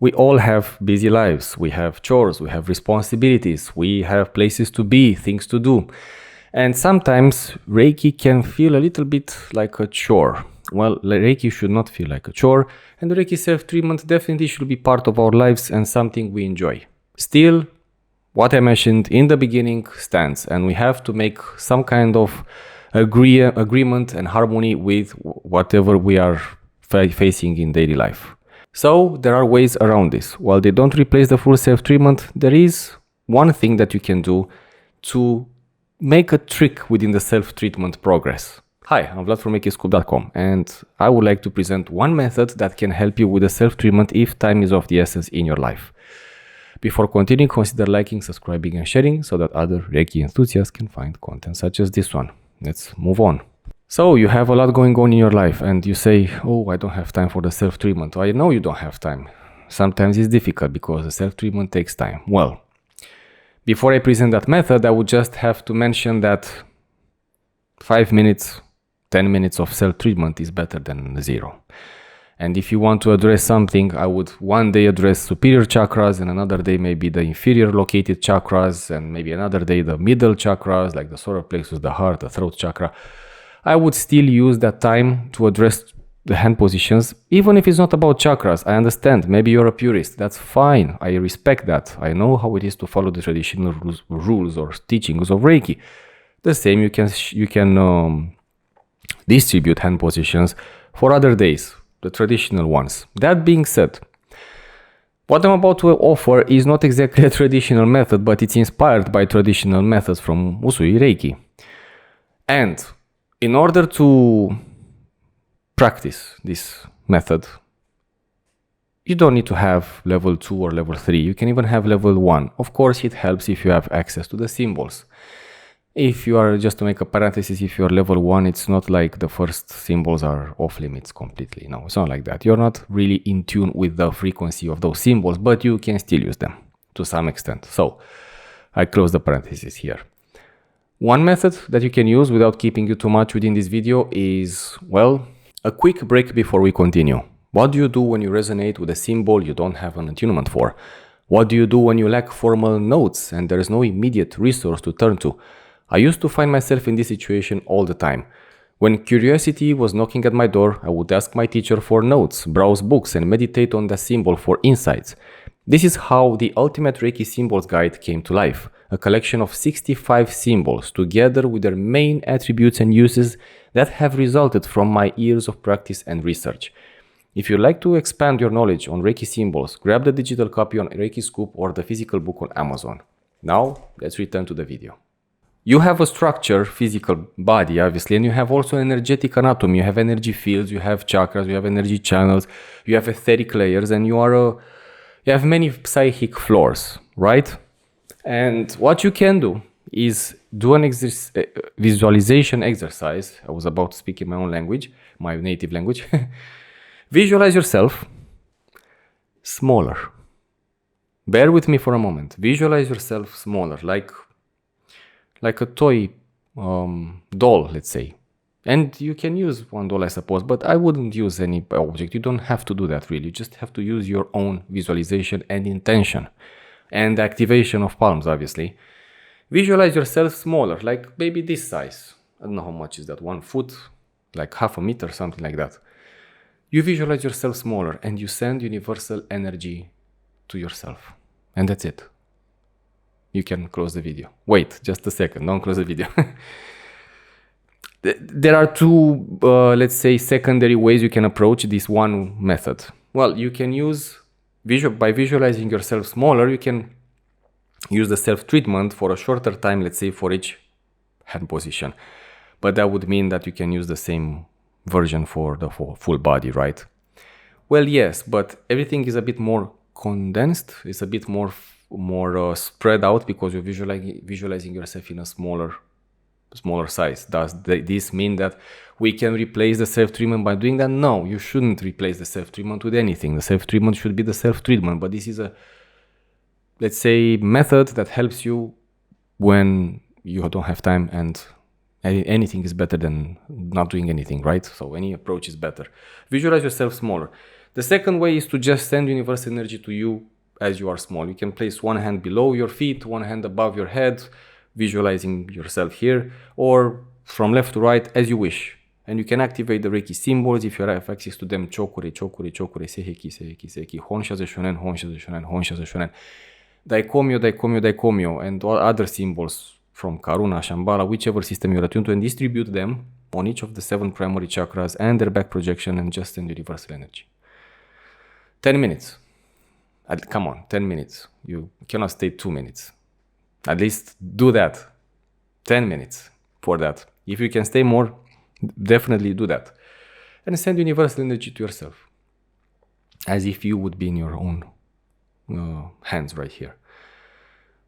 We all have busy lives. We have chores, we have responsibilities, we have places to be, things to do. And sometimes Reiki can feel a little bit like a chore. Well, Reiki should not feel like a chore, and the Reiki self-treatment definitely should be part of our lives and something we enjoy. Still, what I mentioned in the beginning stands, and we have to make some kind of agreement and harmony with whatever we are facing in daily life. So there are ways around this. While they don't replace the full self-treatment, there is one thing that you can do to make a trick within the self-treatment progress. Hi, I'm Vlad from ReikiScoop.com, and I would like to present one method that can help you with the self-treatment if time is of the essence in your life. Before continuing, consider liking, subscribing, and sharing so that other Reiki enthusiasts can find content such as this one. Let's move on. So you have a lot going on in your life and you say, oh, I don't have time for the self-treatment. I know you don't have time. Sometimes it's difficult because the self-treatment takes time. Well, before I present that method, I would just have to mention that 5 minutes, 10 minutes of self-treatment is better than 0. And if you want to address something, I would one day address superior chakras and another day maybe the inferior located chakras and maybe another day the middle chakras like the solar plexus, the heart, the throat chakra. I would still use that time to address the hand positions, even if it's not about chakras. I understand, maybe you're a purist, that's fine, I respect that. I know how it is to follow the traditional rules or teachings of Reiki. The same, you can distribute hand positions for other days, the traditional ones. That being said, what I'm about to offer is not exactly a traditional method, but it's inspired by traditional methods from Usui Reiki. And in order to practice this method, you don't need to have level 2 or level 3. You can even have level 1. Of course, it helps if you have access to the symbols. If you are, just to make a parenthesis, if you're level 1, it's not like the first symbols are off limits completely. No, it's not like that. You're not really in tune with the frequency of those symbols, but you can still use them to some extent. So I close the parenthesis here. One method that you can use without keeping you too much within this video is, well, a quick break before we continue. What do you do when you resonate with a symbol you don't have an attunement for? What do you do when you lack formal notes and there is no immediate resource to turn to? I used to find myself in this situation all the time. When curiosity was knocking at my door, I would ask my teacher for notes, browse books, and meditate on the symbol for insights. This is how the Ultimate Reiki Symbols Guide came to life, a collection of 65 symbols together with their main attributes and uses that have resulted from my years of practice and research. If you'd like to expand your knowledge on Reiki symbols, grab the digital copy on Reiki Scoop or the physical book on Amazon. Now, let's return to the video. You have a structure, physical body, obviously, and you have also energetic anatomy. You have energy fields, you have chakras, you have energy channels, you have etheric layers, and you have many psychic floors, right? And what you can do is do an visualization exercise. I was about to speak in my own language, my native language. Visualize yourself smaller. Bear with me for a moment. Visualize yourself smaller, like a toy doll, let's say. And you can use one doll, I suppose, but I wouldn't use any object. You don't have to do that, really. You just have to use your own visualization and intention. And activation of palms, obviously. Visualize yourself smaller, like maybe this size. I don't know how much is that, 1 foot, like half a meter, something like that. You visualize yourself smaller and you send universal energy to yourself. And that's it. You can close the video. Wait, just a second, don't close the video. There are two, let's say, secondary ways you can approach this one method. Well, you can use, by visualizing yourself smaller, you can use the self-treatment for a shorter time, let's say, for each hand position. But that would mean that you can use the same version for the full body, right? Well, yes, but everything is a bit more condensed. It's a bit more spread out because you're visualizing yourself in a smaller size. Does this mean that we can replace the self-treatment by doing that? No, you shouldn't replace the self-treatment with anything. The self-treatment should be the self-treatment, but this is a, let's say, method that helps you when you don't have time, and anything is better than not doing anything, right? So any approach is better. Visualize yourself smaller. The second way is to just send universal energy to you as you are small. You can place one hand below your feet, one hand above your head, visualizing yourself here, or from left to right as you wish. And you can activate the Reiki symbols if you have access to them. Chokure, chokure, chokure, seiheki, seiheki, seiheki, honshaze shonen, honshaze shonen, honshaze shonen, daikomyo, daikomyo, daikomyo, and all other symbols from Karuna, Shambhala, whichever system you're attuned to, and distribute them on each of the 7 primary chakras and their back projection, and just send universal energy. 10 minutes. Come on, 10 minutes. You cannot stay 2 minutes. At least do that. 10 minutes for that. If you can stay more, definitely do that. And send universal energy to yourself. As if you would be in your own hands right here.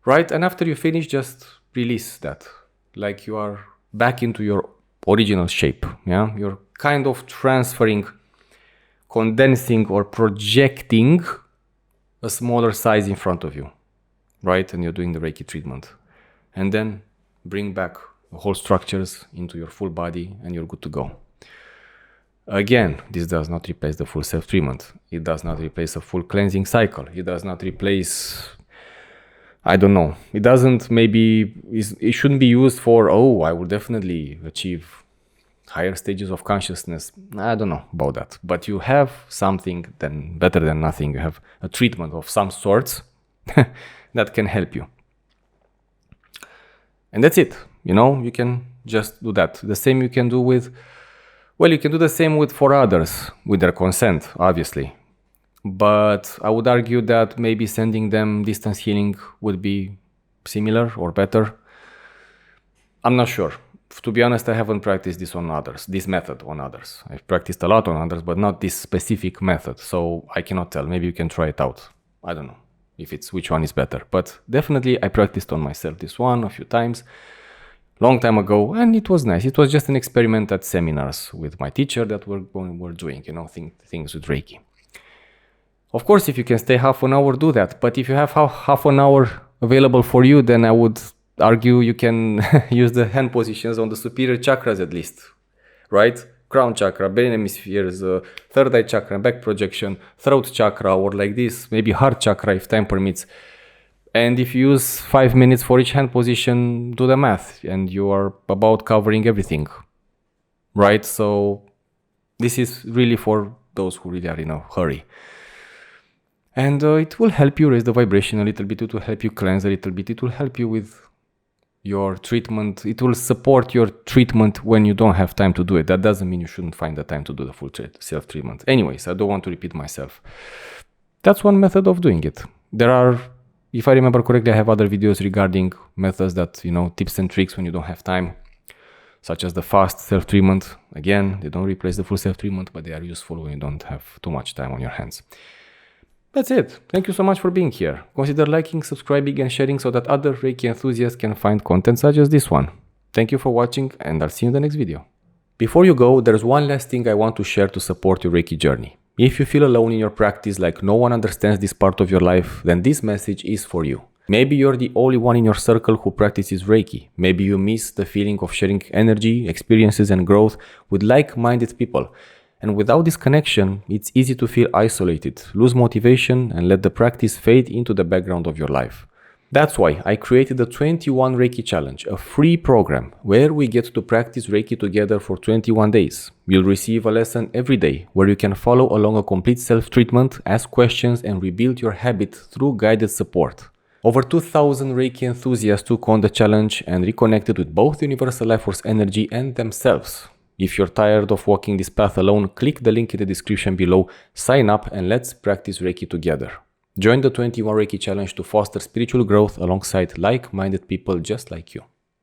Right? And after you finish, just release that. Like you are back into your original shape. Yeah? You're kind of transferring, condensing, or projecting a smaller size in front of you. Right? And you're doing the Reiki treatment. And then bring back the whole structures into your full body and you're good to go. Again, this does not replace the full self-treatment. It does not replace a full cleansing cycle. It does not replace, I don't know. It doesn't, maybe, it shouldn't be used for, oh, I will definitely achieve higher stages of consciousness. I don't know about that. But you have something then better than nothing. You have a treatment of some sorts that can help you. And that's it. You know, you can just do that. The same you can do with, well, you can do the same with for others, with their consent, obviously. But I would argue that maybe sending them distance healing would be similar or better. I'm not sure. To be honest, I haven't practiced this on others, this method on others. I've practiced a lot on others, but not this specific method. So I cannot tell. Maybe you can try it out. I don't know if it's which one is better. But definitely I practiced on myself this one a few times. Long time ago, and it was nice. It was just an experiment at seminars with my teacher that we're doing, you know, things with Reiki. Of course, if you can stay half an hour, do that. But if you have half an hour available for you, then I would argue you can use the hand positions on the superior chakras at least, right? Crown chakra, brain hemispheres, third eye chakra, back projection, throat chakra, or like this, maybe heart chakra if time permits. And if you use 5 minutes for each hand position, do the math, and you are about covering everything, right? So this is really for those who really are in a hurry. And it will help you raise the vibration a little bit, it will help you cleanse a little bit, it will help you with your treatment, it will support your treatment when you don't have time to do it. That doesn't mean you shouldn't find the time to do the full self-treatment. Anyways, I don't want to repeat myself. That's one method of doing it. There are, if I remember correctly, I have other videos regarding methods that, you know, tips and tricks when you don't have time, such as the fast self-treatment. Again, they don't replace the full self-treatment, but they are useful when you don't have too much time on your hands. That's it. Thank you so much for being here. Consider liking, subscribing, and sharing so that other Reiki enthusiasts can find content such as this one. Thank you for watching, and I'll see you in the next video. Before you go, there's one last thing I want to share to support your Reiki journey. If you feel alone in your practice, like no one understands this part of your life, then this message is for you. Maybe you're the only one in your circle who practices Reiki. Maybe you miss the feeling of sharing energy, experiences, and growth with like-minded people. And without this connection, it's easy to feel isolated, lose motivation, and let the practice fade into the background of your life. That's why I created the 21 Reiki Challenge, a free program where we get to practice Reiki together for 21 days. You'll receive a lesson every day where you can follow along a complete self-treatment, ask questions, and rebuild your habit through guided support. Over 2,000 Reiki enthusiasts took on the challenge and reconnected with both Universal Life Force energy and themselves. If you're tired of walking this path alone, click the link in the description below, sign up, and let's practice Reiki together. Join the 21 Reiki Challenge to foster spiritual growth alongside like-minded people just like you.